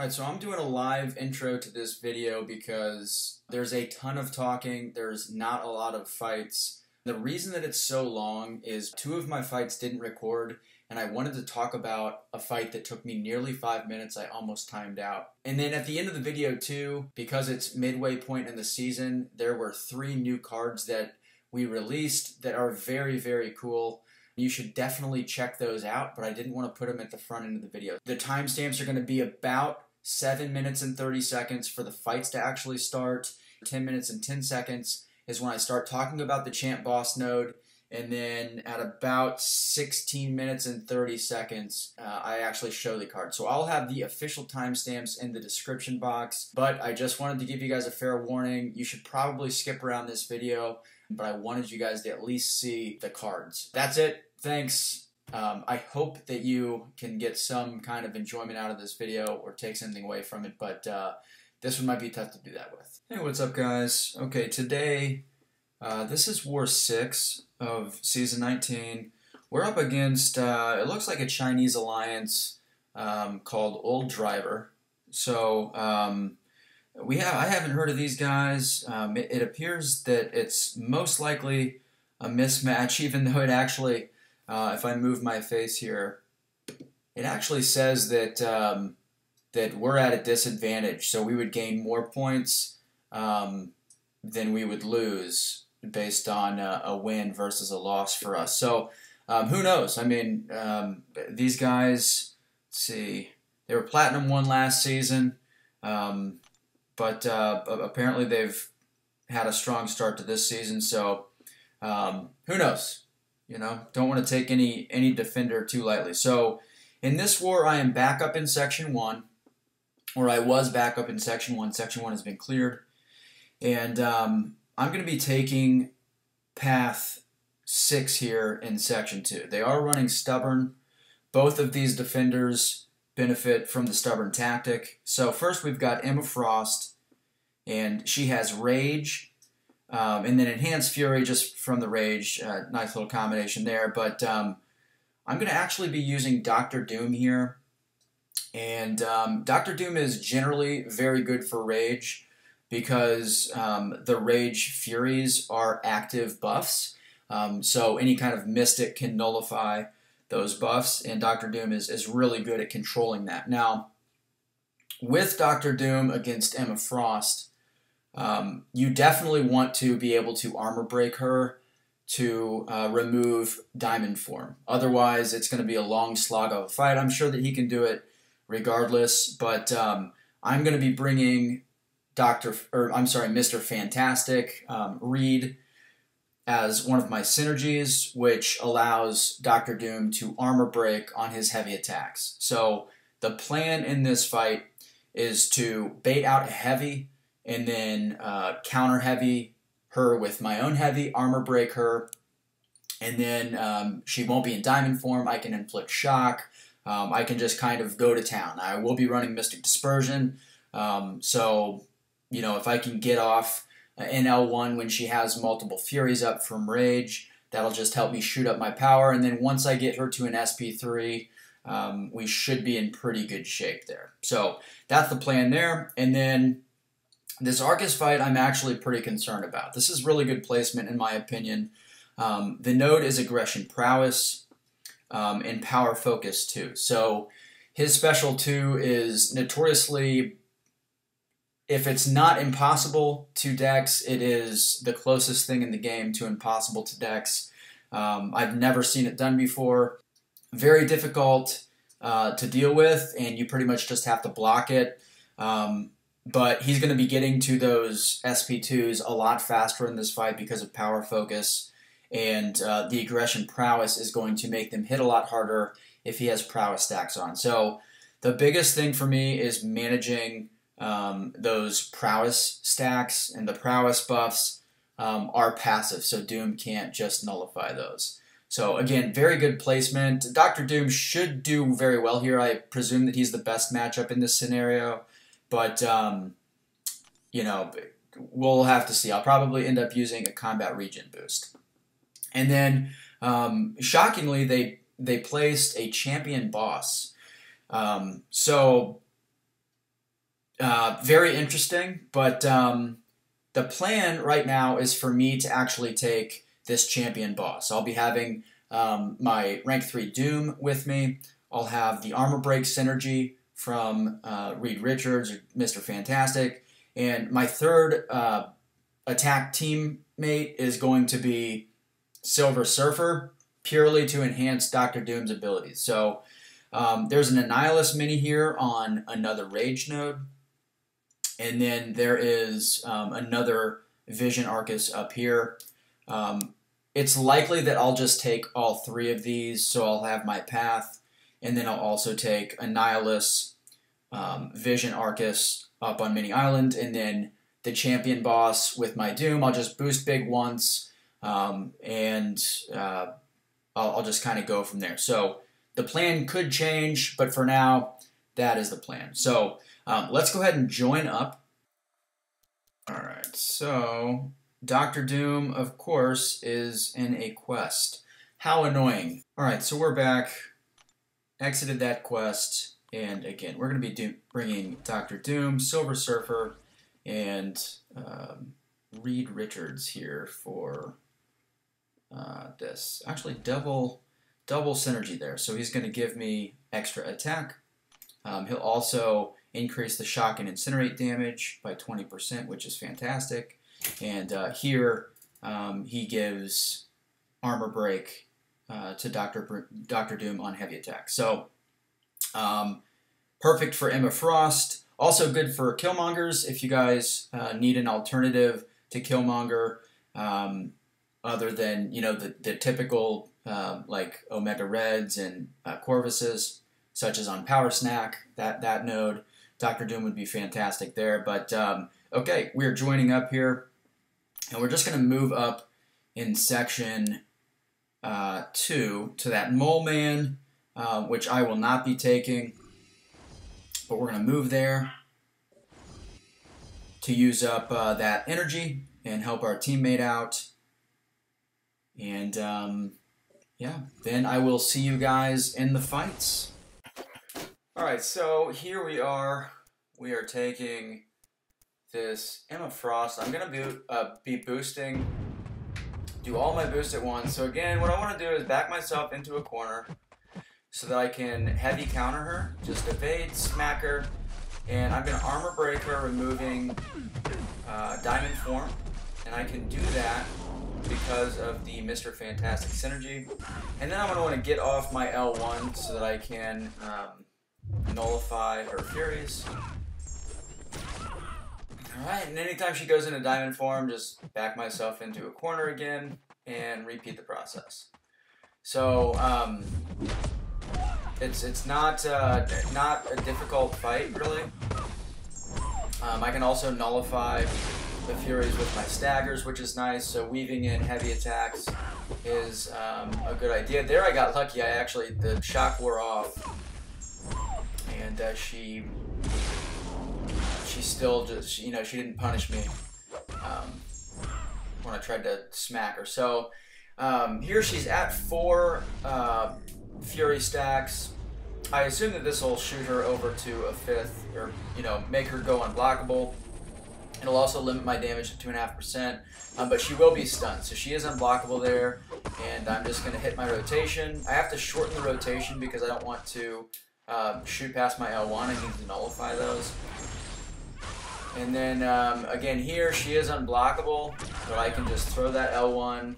Alright, so I'm doing a live intro to this video because there's a ton of talking, there's not a lot of fights. The reason that it's so long is two of my fights didn't record, and I wanted to talk about a fight that took me nearly 5 minutes. I almost timed out. And then at the end of the video too, because it's midway point in the season, there were 3 new cards that we released that are very, very cool. You should definitely check those out, but I didn't want to put them at the front end of the video. The timestamps are going to be about 7 minutes and 30 seconds for the fights to actually start. 10 minutes and 10 seconds is when I start talking about the champ boss node, and then at about 16 minutes and 30 seconds, I actually show the card. So I'll have the official timestamps in the description box, but I just wanted to give you guys a fair warning. You should probably skip around this video, but I wanted you guys to at least see the cards. That's it. Thanks. I hope that you can get some kind of enjoyment out of this video or take something away from it, but this one might be tough to do that with. Hey, what's up, guys? Okay, today, this is War 6 of Season 19. We're up against, it looks like a Chinese alliance called Old Driver. So, I haven't heard of these guys. It appears that it's most likely a mismatch, even though it actually, if I move my face here, it actually says that that we're at a disadvantage. So we would gain more points than we would lose based on a win versus a loss for us. So who knows? I mean, these guys, let's see, they were Platinum 1 last season. But apparently they've had a strong start to this season, so who knows? You know, don't want to take any defender too lightly. So in this war, I am back up in Section 1, or I was back up in Section 1. Section 1 has been cleared, and I'm going to be taking Path 6 here in Section 2. They are running Stubborn. Both of these defenders benefit from the Stubborn tactic. So first we've got Emma Frost, and she has Rage, and then Enhanced Fury just from the Rage. Nice little combination there, but I'm going to actually be using Dr. Doom here, and Dr. Doom is generally very good for Rage because the Rage Furies are active buffs, so any kind of Mystic can nullify those buffs, and Dr. Doom is really good at controlling that. Now, with Dr. Doom against Emma Frost, you definitely want to be able to armor break her to remove Diamond Form. Otherwise, it's going to be a long slog of a fight. I'm sure that he can do it regardless, but I'm going to be bringing Mr. Fantastic, Reed, as one of my synergies, which allows Dr. Doom to armor break on his heavy attacks. So the plan in this fight is to bait out a heavy and then counter heavy her with my own heavy, armor break her, and then she won't be in Diamond Form. I can inflict shock. I can just kind of go to town. I will be running Mystic Dispersion, so you know, if I can get off in L1 when she has multiple Furies up from Rage, that'll just help me shoot up my power, and then once I get her to an SP3, we should be in pretty good shape there. So that's the plan there. And then this Arcus fight I'm actually pretty concerned about. This is really good placement in my opinion. The node is Aggression Prowess and Power Focus 2. So his special 2 is notoriously, if it's not impossible to Dex, it is the closest thing in the game to impossible to Dex. I've never seen it done before. Very difficult to deal with, and you pretty much just have to block it. But he's going to be getting to those SP2s a lot faster in this fight because of Power Focus, and the Aggression Prowess is going to make them hit a lot harder if he has Prowess stacks on. So the biggest thing for me is managing those Prowess stacks, and the Prowess buffs are passive, so Doom can't just nullify those. So again, very good placement. Dr. Doom should do very well here. I presume that he's the best matchup in this scenario, but you know, we'll have to see. I'll probably end up using a combat regen boost. And then shockingly, they placed a champion boss. So Very interesting, but the plan right now is for me to actually take this champion boss. I'll be having my rank 3 Doom with me. I'll have the armor break synergy from Reed Richards, Mr. Fantastic, and my third attack teammate is going to be Silver Surfer, purely to enhance Dr. Doom's abilities. So there's an Annihilus mini here on another Rage node, and then there is another Vision Arcus up here. It's likely that I'll just take all 3 of these, so I'll have my path, and then I'll also take Annihilus, Vision Arcus up on Mini Island, and then the champion boss with my Doom. I'll just boost big once, and I'll just kind of go from there. So the plan could change, but for now, that is the plan. So let's go ahead and join up. All right, so Dr. Doom, of course, is in a quest. How annoying. All right, so we're back. Exited that quest, and again, we're going to be bringing Dr. Doom, Silver Surfer, and Reed Richards here for this. Actually, double synergy there. So he's going to give me extra attack. He'll also increase the shock and incinerate damage by 20%, which is fantastic. And here he gives armor break to Dr. Doom on heavy attack. So perfect for Emma Frost. Also good for Killmongers if you guys need an alternative to Killmonger, other than, you know, the typical like Omega Reds and Corvuses, such as on Power Snack, that node. Dr. Doom would be fantastic there. But okay, we're joining up here, and we're just going to move up in section 2 to that Mole Man, which I will not be taking. But we're going to move there to use up that energy and help our teammate out. And yeah, then I will see you guys in the fights. Alright, so here we are. We are taking this Emma Frost. I'm going to be boosting, do all my boosts at once. So again, what I want to do is back myself into a corner so that I can heavy counter her, just evade, smack her, and I'm going to armor break her, removing Diamond Form, and I can do that because of the Mr. Fantastic synergy. And then I'm going to want to get off my L1 so that I can nullify her Furies. Alright, and anytime she goes into Diamond Form, just back myself into a corner again and repeat the process. So, it's not a difficult fight, really. I can also nullify the Furies with my staggers, which is nice, so weaving in heavy attacks is a good idea. There I got lucky. The shock wore off, and she still just, you know, she didn't punish me when I tried to smack her. So here she's at 4 Fury stacks. I assume that this will shoot her over to a 5th, or, you know, make her go unblockable. It'll also limit my damage to 2.5%, but she will be stunned, so she is unblockable there. And I'm just going to hit my rotation. I have to shorten the rotation because I don't want to shoot past my L1. I need to nullify those. And then again here, she is unblockable, but I can just throw that L1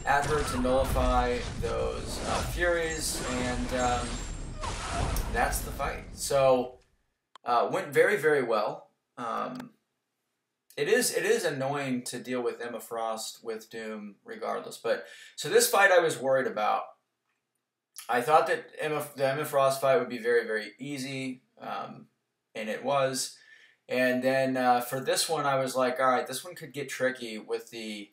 at her to nullify those Furies, and that's the fight. So went very, very well. It is annoying to deal with Emma Frost with Doom regardless, but so this fight I was worried about. I thought that the Emma Frost fight would be very, very easy, and it was. And then for this one, I was like, all right, this one could get tricky with the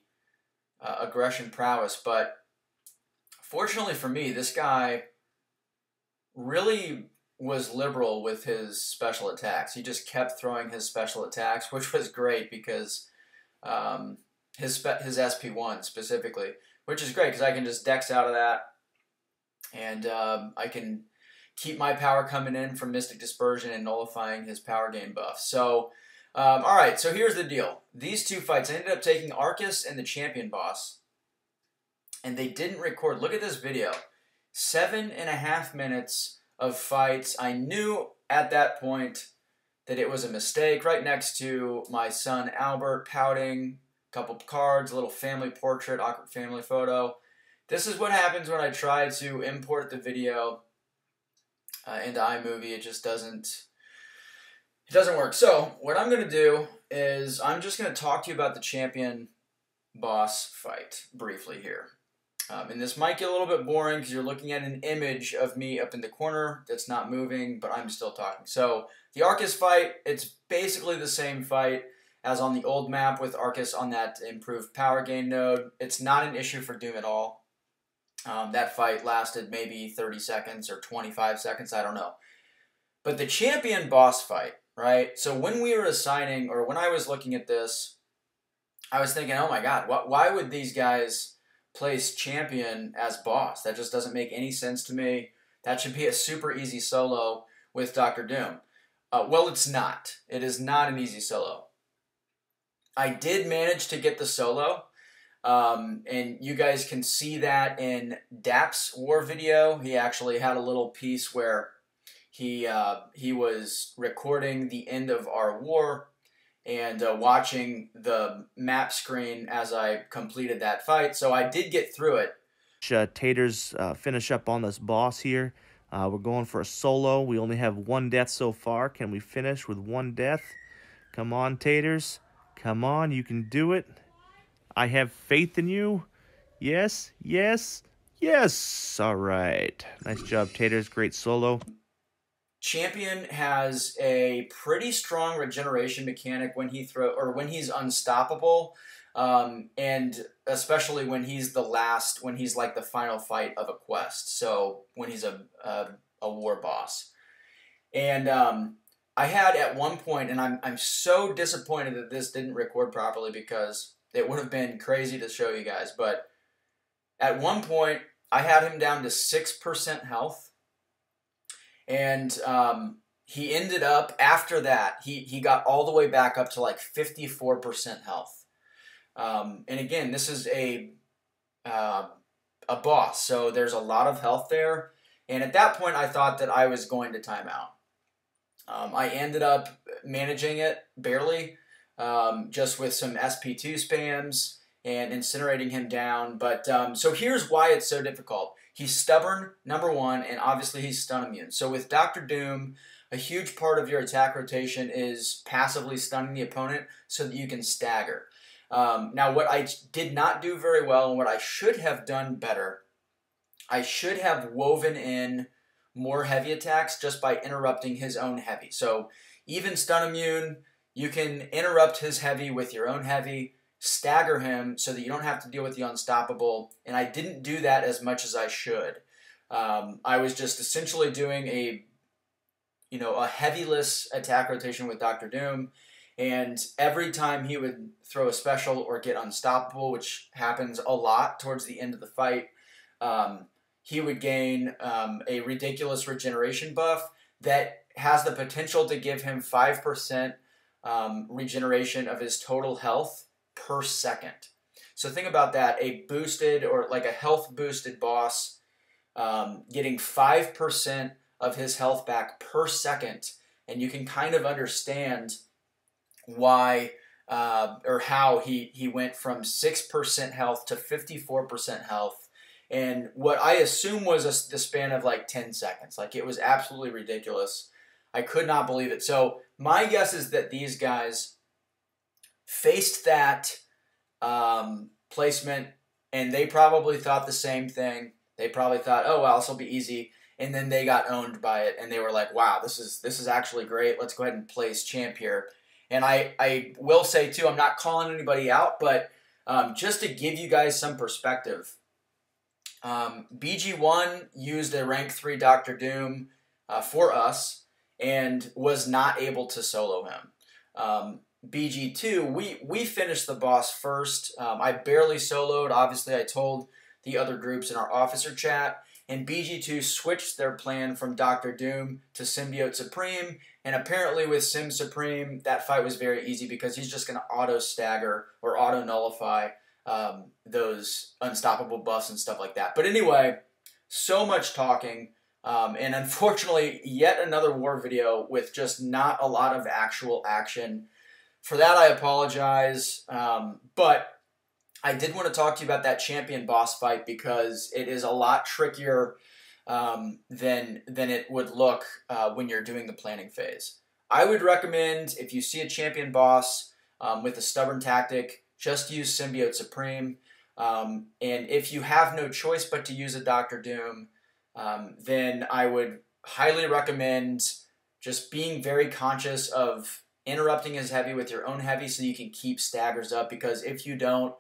aggression prowess, but fortunately for me, this guy really was liberal with his special attacks. He just kept throwing his special attacks, which was great because his SP1 specifically, which is great because I can just dex out of that, and I can keep my power coming in from Mystic Dispersion and nullifying his power gain buff. So, alright, so here's the deal. These two fights, I ended up taking Arcus and the champion boss, and they didn't record. Look at this video. 7.5 minutes of fights. I knew at that point that it was a mistake. Right next to my son Albert pouting, a couple cards, a little family portrait, awkward family photo. This is what happens when I try to import the video into iMovie. It just doesn't work. So what I'm going to do is I'm just going to talk to you about the champion boss fight briefly here. And this might get a little bit boring because you're looking at an image of me up in the corner that's not moving, but I'm still talking. So the Arcus fight, it's basically the same fight as on the old map with Arcus on that improved power gain node. It's not an issue for Doom at all. That fight lasted maybe 30 seconds or 25 seconds, I don't know. But the champion boss fight, right? So when we were assigning, or when I was looking at this, I was thinking, oh my god, why would these guys place champion as boss? That just doesn't make any sense to me. That should be a super easy solo with Dr. Doom. Well, it's not. It is not an easy solo. I did manage to get the solo, and you guys can see that in Dap's war video. He actually had a little piece where he was recording the end of our war and watching the map screen as I completed that fight. So I did get through it. Taters finish up on this boss here. We're going for a solo. We only have one death so far. Can we finish with one death? Come on, Taters. Come on, you can do it. I have faith in you. Yes, yes, yes. All right. Nice job, Taters. Great solo. Champion has a pretty strong regeneration mechanic when he when he's unstoppable, and especially when he's like the final fight of a quest. So when he's a war boss, and I had at one point, and I'm so disappointed that this didn't record properly because it would have been crazy to show you guys. But at one point, I had him down to 6% health. And he ended up, after that, he got all the way back up to like 54% health. And again, this is a boss, so there's a lot of health there. And at that point, I thought that I was going to time out. I ended up managing it barely, just with some SP2 spams and incinerating him down. But so here's why it's so difficult. He's stubborn, number one, and obviously he's stun immune. So with Dr. Doom, a huge part of your attack rotation is passively stunning the opponent so that you can stagger. Now, what I did not do very well, and what I should have done better, I should have woven in more heavy attacks just by interrupting his own heavy. So even stun immune, you can interrupt his heavy with your own heavy, stagger him so that you don't have to deal with the unstoppable, and I didn't do that as much as I should. I was just essentially doing a heavyless attack rotation with Dr. Doom, and every time he would throw a special or get unstoppable, which happens a lot towards the end of the fight, he would gain a ridiculous regeneration buff that has the potential to give him 5% regeneration of his total health per second. So think about that, a boosted or like a health boosted boss getting 5% of his health back per second, and you can kind of understand why or how he went from 6% health to 54% health, and what I assume was the span of like 10 seconds. Like, it was absolutely ridiculous. I could not believe it. So my guess is that these guys faced that placement, and they probably thought the same thing. They probably thought, oh, well, this will be easy, and then they got owned by it, and they were like, wow, this is actually great. Let's go ahead and place champ here. And I will say, too, I'm not calling anybody out, but just to give you guys some perspective, BG1 used a rank 3 Dr. Doom for us and was not able to solo him. BG2, we finished the boss first. I barely soloed. Obviously, I told the other groups in our officer chat, and BG2 switched their plan from Dr. Doom to Symbiote Supreme, and apparently with Sim Supreme, that fight was very easy because he's just going to auto-stagger or auto-nullify those unstoppable buffs and stuff like that. But anyway, so much talking, and unfortunately, yet another war video with just not a lot of actual action. For that, I apologize, but I did want to talk to you about that champion boss fight because it is a lot trickier than it would look when you're doing the planning phase. I would recommend, if you see a champion boss with a stubborn tactic, just use Symbiote Supreme. And if you have no choice but to use a Dr. Doom, then I would highly recommend just being very conscious of interrupting his heavy with your own heavy so you can keep staggers up, because if you don't,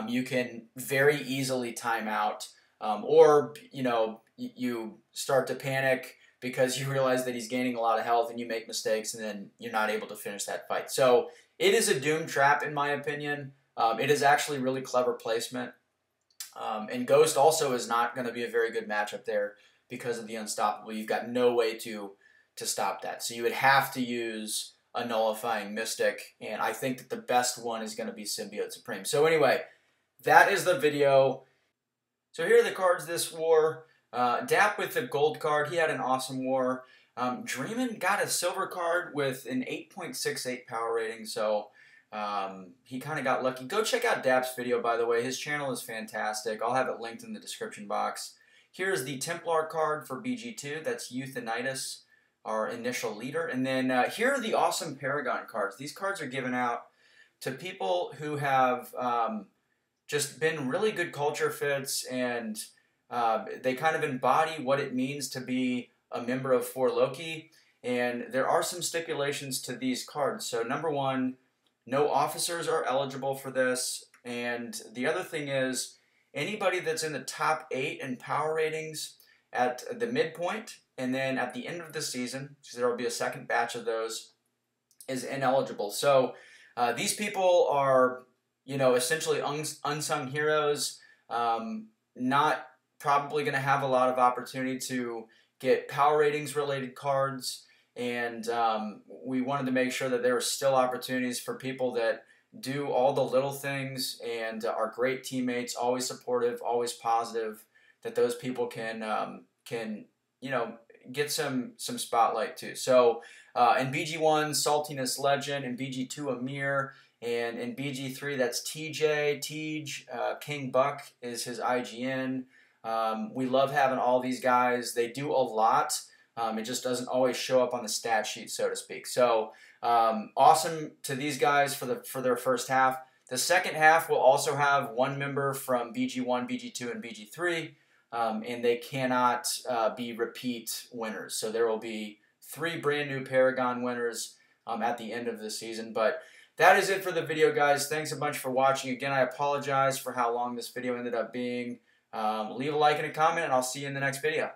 you can very easily time out, or you start to panic because you realize that he's gaining a lot of health and you make mistakes and then you're not able to finish that fight. So it is a Doom trap in my opinion. It is actually really clever placement. And Ghost also is not going to be a very good matchup there because of the Unstoppable. You've got no way to stop that. So you would have to use a nullifying Mystic, and I think that the best one is going to be Symbiote Supreme. So anyway, that is the video. So here are the cards this war. Dap with the gold card, he had an awesome war. Dreamin got a silver card with an 8.68 power rating, so he kind of got lucky. Go check out Dap's video, by the way. His channel is fantastic. I'll have it linked in the description box. Here's the Templar card for BG2. That's Euthanitis, our initial leader. And then here are the awesome Paragon cards. These cards are given out to people who have just been really good culture fits, and they kind of embody what it means to be a member of For Loki. And there are some stipulations to these cards. So number one, no officers are eligible for this. And the other thing is, anybody that's in the top 8 in power ratings at the midpoint, and then at the end of the season, so there will be a second batch of those, is ineligible. So these people are, essentially unsung heroes, not probably going to have a lot of opportunity to get power ratings related cards, and we wanted to make sure that there were still opportunities for people that do all the little things and are great teammates, always supportive, always positive, that those people can get some spotlight too. So in BG1, Saltiness Legend, in BG2, Amir, and in BG3, that's TJ, Tej, King Buck is his IGN. We love having all these guys. They do a lot. It just doesn't always show up on the stat sheet, so to speak. So awesome to these guys for their first half. The second half will also have one member from BG1, BG2, and BG3, and they cannot be repeat winners. So there will be 3 brand new Paragon winners at the end of the season. But that is it for the video, guys. Thanks a bunch for watching. Again, I apologize for how long this video ended up being. Leave a like and a comment, and I'll see you in the next video.